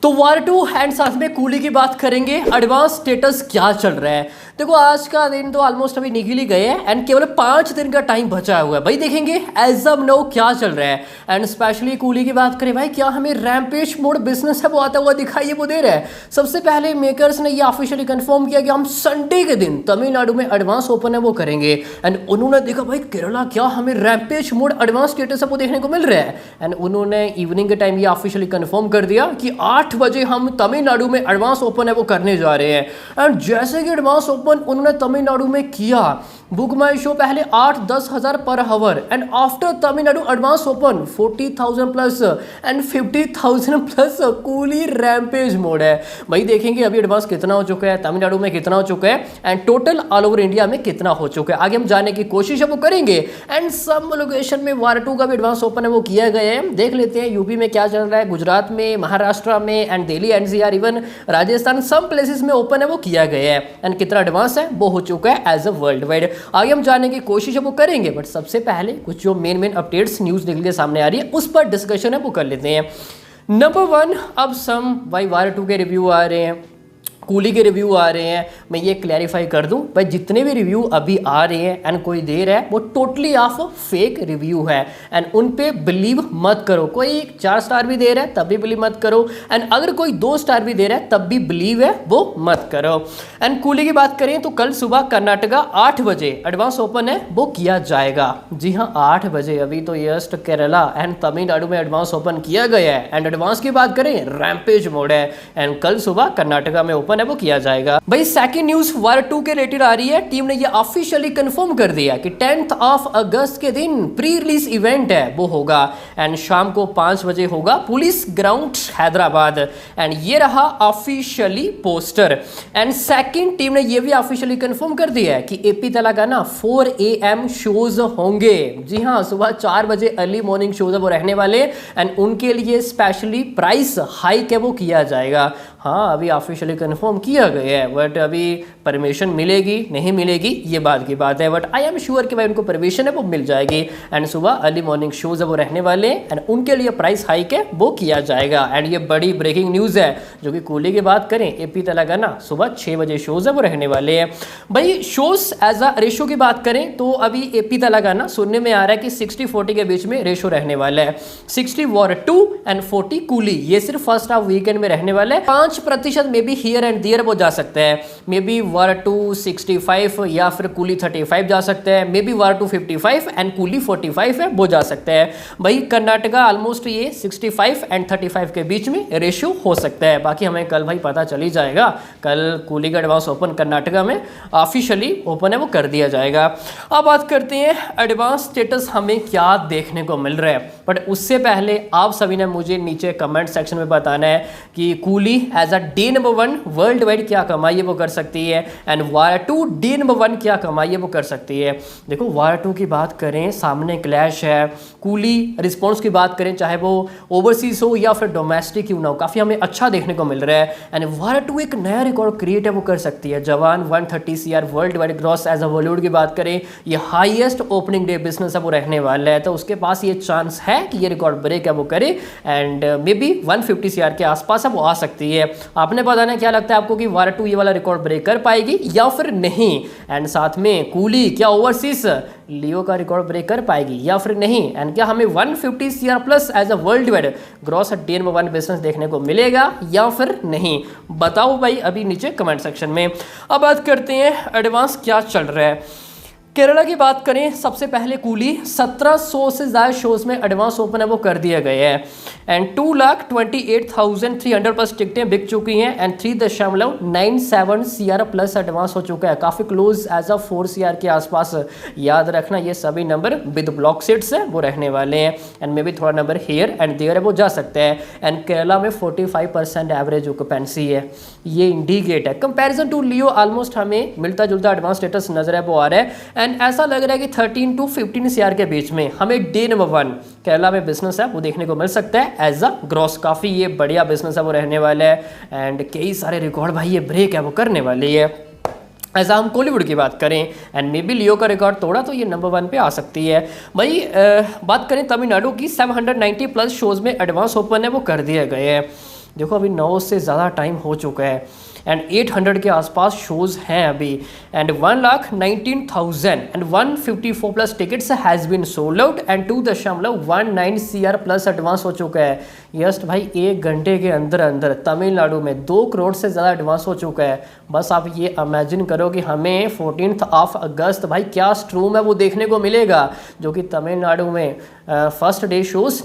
तो वार to and साथ में कूली की बात करेंगे। एडवांस स्टेटस क्या चल रहा है, देखो आज का दिन तो ऑलमोस्ट अभी निकल ही गए हैं एंड केवल 5 दिन का टाइम बचा हुआ है। भाई देखेंगे एज ऑफ नाउ क्या चल रहा है एंड स्पेशली कूली की बात करें भाई, क्या हमें रैम्पेज मोड बिजनेस है वो आता हुआ दिखाई है, वो दे रहा है। सबसे पहले मेकर्स ने ये ऑफिशियली कंफर्म किया कि हम संडे के दिन तमिलनाडु में एडवांस ओपन है वो करेंगे एंड उन्होंने देखा भाई केरला क्या हमें रैम्पेज मोड एडवांस स्टेटस है वो देखने को मिल रहा है एंड उन्होंने इवनिंग के टाइम ये ऑफिशियली कंफर्म कर दिया कि 8 बजे हम तमिलनाडु में एडवांस ओपन है वो करने जा रहे हैं। एंड जैसे कि एडवांस ओपन उन्होंने तमिलनाडु में किया, बुक माई शो पहले 8-10 हज़ार per hour and after Tamil Nadu advance open 40,000 plus and 50,000 plus coolie rampage mode है। भाई देखेंगे अभी एडवांस कितना हो चुका है, तमिलनाडु में कितना हो चुका है and total all over India में कितना हो चुका है, आगे हम जानने की कोशिश है वो करेंगे। एंड सब लोकेशन में वार टू का भी एडवांस ओपन है वो किया गया है। देख लेते हैं यूपी में क्या चल रहा है, गुजरात में, महाराष्ट्र में and Delhi NCR even Rajasthan सब प्लेसेस में ओपन है वो किया गया है एंड कितना एडवांस है वो हो चुका है एज अ वर्ल्ड वाइड, आगे हम जानने की कोशिश है वो करेंगे। बट सबसे पहले कुछ जो मेन अपडेट्स न्यूज निकल के सामने आ रही है उस पर डिस्कशन है वो कर लेते हैं। नंबर 1, अब सम भाई वार टू के रिव्यू आ रहे हैं, कूली के रिव्यू आ रहे हैं। मैं ये क्लैरिफाई कर दूं भाई, जितने भी रिव्यू अभी आ रहे हैं एंड कोई दे रहा है वो टोटली ऑफ फेक रिव्यू है एंड उन पे बिलीव मत करो। कोई 4 स्टार भी दे रहा है तब भी बिलीव मत करो एंड अगर कोई 2 स्टार भी दे रहा है तब भी बिलीव है वो मत करो। एंड कूली की बात करें तो कल सुबह कर्नाटका 8 बजे एडवांस ओपन है वो किया जाएगा। जी हाँ 8 बजे, अभी तो जस्ट केरला एंड तमिलनाडु में एडवांस ओपन किया गया है एंड एडवांस की बात करें रैम्पेज मोड है एंड कल सुबह कर्नाटका में ओपन है वो किया जाएगा। भाई सेकंड न्यूज वार टू के रिलेटेड आ रही है, टीम ने ये ऑफिशियली कंफर्म कर दिया कि 10th ऑफ अगस्त के दिन प्री रिलीज इवेंट है वो होगा एंड शाम को 5 बजे होगा पुलिस ग्राउंड हैदराबाद एंड ये रहा officially poster. And second team ने ये भी ऑफिशियली कंफर्म कर दिया है कि एपी तेलंगाना 4 AM शोज होंगे। जी हाँ सुबह 4 बजे अर्ली मॉर्निंग शोज है वो रहने वाले एंड उनके लिए स्पेशली प्राइस हाइक है वो किया जाएगा। हाँ अभी ऑफिशियली कंफर्म किया गया है बट अभी परमिशन मिलेगी नहीं मिलेगी ये बात की बात है, बट आई एम श्योर कि भाई उनको परमिशन है वो मिल जाएगी एंड सुबह अर्ली मॉर्निंग शोज है वो रहने वाले एंड उनके लिए प्राइस हाइक है वो किया जाएगा। एंड ये बड़ी ब्रेकिंग न्यूज़ है जो कि कूली की बात करें एपी तेलंगाना सुबह 6 बजे शोज है वो रहने वाले हैं। भाई शोज एज अ रेशो की बात करें तो अभी एपी तेलंगाना सुनने में आ रहा है कि 60-40 के बीच में रेशो रहने वाला है, 60 वार टू एंड 40 कूली। ये सिर्फ फर्स्ट हाफ वीकेंड में रहने वाला है। 5% maybe here and there वो जा सकते हैं, मे बी वार टू 65 या फिर कूली 35 जा सकते हैं, maybe War two 55 and Coolie 45 है वो जा सकते हैं। भाई कर्नाटका ऑलमोस्ट ये 65 एंड 35 के बीच में रेशियो हो सकता है, बाकी हमें कल भाई पता चल ही जाएगा। कल कूली का एडवांस ओपन कर्नाटका में ऑफिशियली ओपन है वो कर दिया जाएगा। अब बात करते हैं एडवांस स्टेटस हमें क्या देखने को मिल रहा है, बट उससे पहले आप सभी ने मुझे नीचे कमेंट सेक्शन में बताना है कि Coolie as a day number 1 worldwide क्या कमाई है वो कर सकती है and War two day number 1 क्या कमाई है वो कर सकती है। देखो वार टू की बात करें सामने क्लैश है, कूली रिस्पॉन्स की बात करें चाहे वो ओवरसीज हो या फिर डोमेस्टिक क्यों ना हो काफ़ी हमें अच्छा देखने को मिल रहा है एंड वार टू एक नया रिकॉर्ड क्रिएट है वो कर सकती है। Jawan 130 CR worldwide gross as a Bollywood की बात करें ये हाईएस्ट ओपनिंग डे बिजनेस है वो रहने वाला है, तो उसके पास ये चांस है कि ये रिकॉर्ड ब्रेक है वो करे एंड मे बी 150 CR के आसपास है वो आ सकती है। आपने बताना क्या लगता है आपको कि वार टू ये वाला रिकॉर्ड ब्रेक कर पाएगी या फिर नहीं, एंड साथ में कूली क्या ओवरसीज लियो का रिकॉर्ड ब्रेक कर पाएगी या फिर नहीं, एंड क्या हमें 150 CR plus as a worldwide gross day number 1 business देखने को मिलेगा या फिर नहीं, बताओ भाई अभी नीचे कमेंट सेक्शन में। अब बात करते हैं एडवांस क्या चल रहा है। केरला की बात करें सबसे पहले कूली 1700 से ज़्यादा शोज में एडवांस ओपन है वो कर दिया गया है एंड 2,28,300 प्लस टिकटें बिक चुकी हैं एंड 3.97 CR प्लस एडवांस हो चुका है, काफ़ी क्लोज एज अ 4 CR के आसपास। याद रखना ये सभी नंबर विद ब्लॉक सीट्स है वो रहने वाले हैं एंड मे बी थोड़ा नंबर हेयर एंड देयर है वो जा सकते हैं एंड केरला में 45% एवरेज ऑक्यूपेंसी है, ये इंडिकेट है। कंपेरिजन टू लियो ऑलमोस्ट हमें मिलता जुलता एडवांस स्टेटस नजर है वो आ रहा है एंड ऐसा लग रहा है कि 13 to 15 CR के बीच में हमें डे नंबर 1 केरला में बिजनेस है वो देखने को मिल सकता है एज अ ग्रॉस। काफ़ी ये बढ़िया बिजनेस है वो रहने वाला है एंड कई सारे रिकॉर्ड भाई ये ब्रेक है वो करने वाली है। ऐसा हम कॉलीवुड की बात करें एंड मे बी लियो का रिकॉर्ड तोड़ा तो ये नंबर 1 पे आ सकती है। भाई बात करें तमिलनाडु की 790 प्लस शोज में एडवांस ओपन है वो कर दिए गए हैं देखो अभी 9 से ज़्यादा टाइम हो चुका है एंड 800 के आसपास शोज़ हैं अभी and 1,19,000 and 154 plus tickets has been sold out and 2.19 CR plus advance हो चुका है। यस भाई 1 घंटे के अंदर अंदर तमिलनाडु में 2 करोड़ से ज़्यादा एडवांस हो चुका है। बस आप ये इमेजिन करो कि हमें 14 अगस्त भाई क्या स्ट्रूम है वो देखने को मिलेगा, जो कि तमिलनाडु में फर्स्ट डे शोज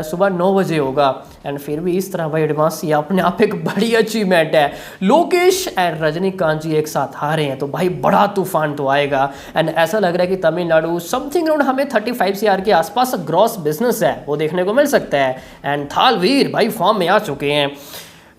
सुबह 9 बजे होगा एंड फिर भी इस तरह भाई एडवांस, ये अपने आप एक बड़ी अचीवमेंट है। लोकेश एंड रजनीकांत जी एक साथ आ रहे हैं तो भाई बड़ा तूफान तो आएगा एंड ऐसा लग रहा है कि तमिलनाडु समथिंग अराउंड हमें 35 CR के आसपास ग्रॉस बिजनेस है वो देखने को मिल सकता है एंड थालवीर भाई फॉर्म में आ चुके हैं।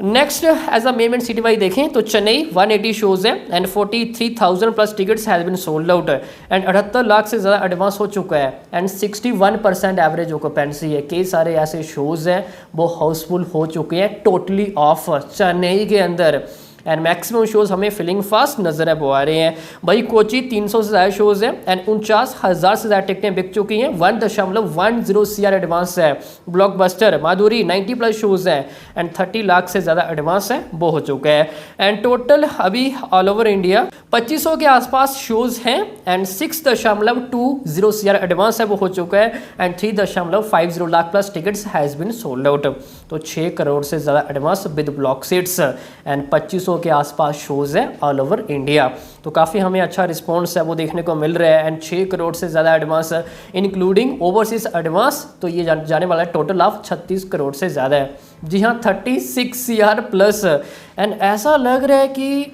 Next as a main city wise देखें तो चेन्नई 180 शोज है and 43,000 plus tickets has been sold out and 78 lakh से ज़्यादा एडवांस हो चुका है एंड 61% एवरेज ऑक्यूपेंसी है। कई सारे ऐसे शोज हैं वो हाउसफुल हो चुके हैं टोटली ऑफ चेन्नई के अंदर एंड मैक्सिमम शोज हमें फिलिंग फास्ट नजर है वो आ रहे हैं। भाई कोची 300 से ज़्यादा शोज हैं एंड 49,000 से ज़्यादा टिकटें बिक चुकी हैं, 1.10 CR एडवांस है। ब्लॉकबस्टर माधुरी 90 प्लस शोज हैं एंड 30 लाख से ज़्यादा एडवांस है वो हो चुका है एंड टोटल अभी ऑल ओवर इंडिया 2500 के आसपास शोज हैं एंड 6.20 CR एडवांस है वो हो चुका है and 3.50 lakh plus tickets has been sold out. तो 6 करोड़ से ज़्यादा advance with block seats and 2500 के आसपास शोज़ है ऑल ओवर इंडिया। तो काफ़ी हमें अच्छा रिस्पॉन्स है वो देखने को मिल रहा है एंड 6 करोड़ से ज़्यादा एडवांस इंक्लूडिंग ओवरसीज एडवांस, तो ये जाने वाला है टोटल ऑफ 36 करोड़ से ज़्यादा है। जी हाँ 36 CR प्लस एंड ऐसा लग रहा है कि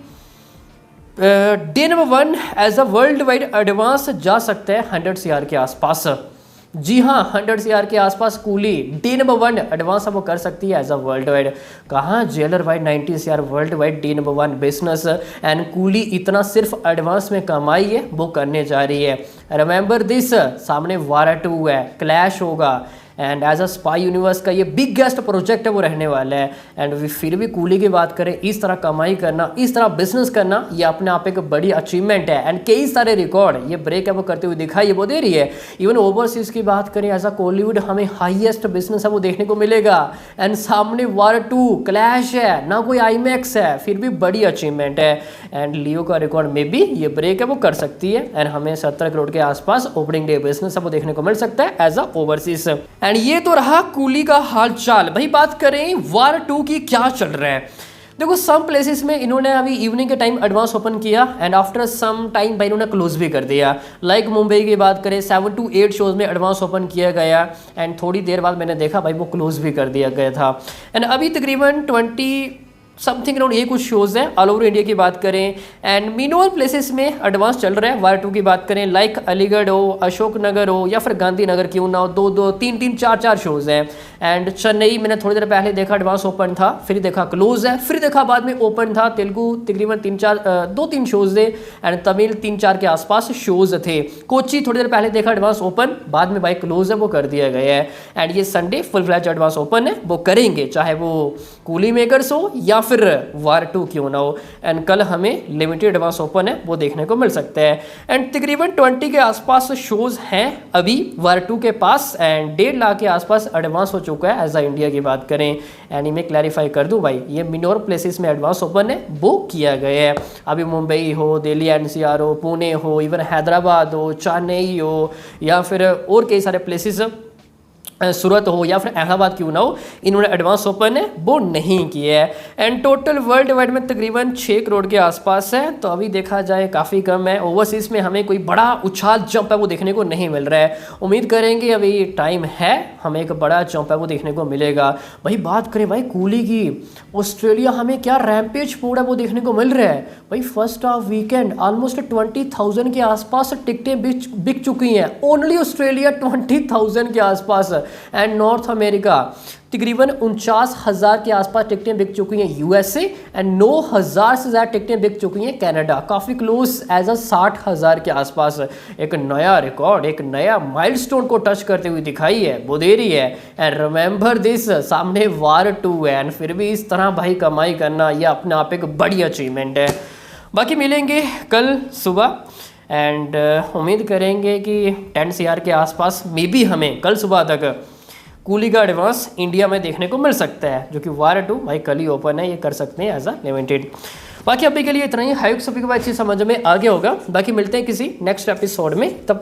day number 1 as a worldwide advance जा सकता है 100 CR के आसपास। जी हाँ 100 CR के आसपास कूली डे नंबर 1 एडवांस अब वो कर सकती है एज अ वर्ल्ड वाइड। कहाँ jailer wide 90 CR world wide day number 1 business and coolie इतना सिर्फ एडवांस में कमाई है वो करने जा रही है। रिमेंबर दिस, सामने वारा 2 है, क्लैश होगा and as a spy universe का ये बिगेस्ट प्रोजेक्ट है वो रहने वाला है एंड फिर भी कूली की बात करें, इस तरह कमाई करना, इस तरह बिजनेस करना, ये अपने आप एक बड़ी अचीवमेंट है एंड कई सारे रिकॉर्ड ये ब्रेक है वो करते हुए दिखाई वो दे रही है। इवन ओवरसीज की बात करें एज अ कॉलीवुड हमें हाईएस्ट बिजनेस है वो देखने को मिलेगा एंड सामने वार 2 क्लैश है, ना कोई आईमैक्स है, फिर भी बड़ी अचीवमेंट है एंड लियो का रिकॉर्ड में भी ये ब्रेक है वो कर सकती है एंड हमें 70 करोड़ के आसपास ओपनिंग डे बिजनेस है वो देखने को मिल सकता है एज अ ओवरसीज। एंड ये तो रहा कूली का हाल चाल। भाई बात करें वार 2 की, क्या चल रहा है। देखो सम प्लेसेस में इन्होंने अभी इवनिंग के टाइम एडवांस ओपन किया एंड आफ्टर सम टाइम भाई इन्होंने क्लोज भी कर दिया। लाइक मुंबई की बात करें 7 to 8 शोज में एडवांस ओपन किया गया एंड थोड़ी देर बाद मैंने देखा भाई वो क्लोज भी कर दिया गया था एंड अभी तकरीबन 20 समथिंग अराउंड ये कुछ शोज़ हैं ऑल ओवर इंडिया की बात करें एंड मीनोल प्लेसेस में एडवांस चल रहा है। वार 2 की बात करें लाइक अलीगढ़ हो, अशोकनगर हो या फिर गांधीनगर क्यों ना हो, 2-2 3-3 4-4 शोज़ हैं एंड चेन्नई मैंने थोड़ी देर पहले देखा एडवांस ओपन था, फिर देखा क्लोज है, फिर देखा बाद में ओपन था। तेलुगु तकरीबन 2-3 शोज़ थे एंड तमिल 3-4 के आसपास शोज़ थे। कोची थोड़ी देर पहले देखा एडवांस ओपन, बाद में भाई क्लोज है वो कर दिया गया है एंड ये Sunday full fledge advance open है वो करेंगे, चाहे वो कूली मेकर्स हो या फिर वार 2 क्यों ना हो एंड कल हमें लिमिटेड एडवांस ओपन है वो देखने को मिल सकता है एंड तकरीबन 20 के आसपास शोज हैं अभी वार 2 के पास एंड 1.5 लाख के आसपास एडवांस हो चुका है एज अ इंडिया की बात करें एंड मैं क्लैरिफाई कर दूं भाई ये मिनोर प्लेसेस में एडवांस ओपन है वो किया गया है। अभी मुंबई हो, दिल्ली NCR हो, पुणे हो, इवन हैदराबाद हो, चेन्नई हो या फिर और कई सारे प्लेसेस सूरत हो या फिर इलाहाबाद क्यों ना हो, इन्होंने एडवांस ओपन है वो नहीं किया है एंड टोटल वर्ल्ड वाइड में तकरीबन 6 करोड़ के आसपास है। तो अभी देखा जाए काफ़ी कम है। ओवरसीज में हमें कोई बड़ा उछाल जंप है वो देखने को नहीं मिल रहा है। उम्मीद करेंगे अभी टाइम है हमें एक बड़ा जंप है वो देखने को मिलेगा। भाई बात करें भाई कूली की, ऑस्ट्रेलिया हमें क्या रैम्पेज पूरा वो देखने को मिल रहा है। भाई फर्स्ट हाफ वीकेंड ऑलमोस्ट 20,000 के आसपास टिकटें बिक चुकी हैं, ओनली ऑस्ट्रेलिया 20,000 के आसपास एंड नॉर्थ अमेरिका तकरीबन 49,000 के आसपास टिकटें बिक चुकी हैं USA एंड 9,000 से ज़्यादा टिकटें बिक चुकी हैं कनाडा, काफ़ी क्लोज एज अ 60,000 के आसपास। एक नया रिकॉर्ड, एक नया माइलस्टोन को टच करते हुए दिखाई है वो दे रही है एंड रिमेंबर दिस, सामने वार 2 है एंड फिर भी इस तरह भाई कमाई करना ये अपने आप एक बड़ी अचीवमेंट है। बाकी मिलेंगे कल सुबह एंड उम्मीद करेंगे कि 10 CR के आसपास मे बी हमें कल सुबह तक कूली का एडवांस इंडिया में देखने को मिल सकता है, जो कि वार 2 भाई कल ही ओपन है, ये कर सकते हैं एज अ लिमिटेड। बाकी अभी के लिए इतना ही। हाई सभी को अच्छी समझ में आ गया होगा। बाकी मिलते हैं किसी नेक्स्ट एपिसोड में, तब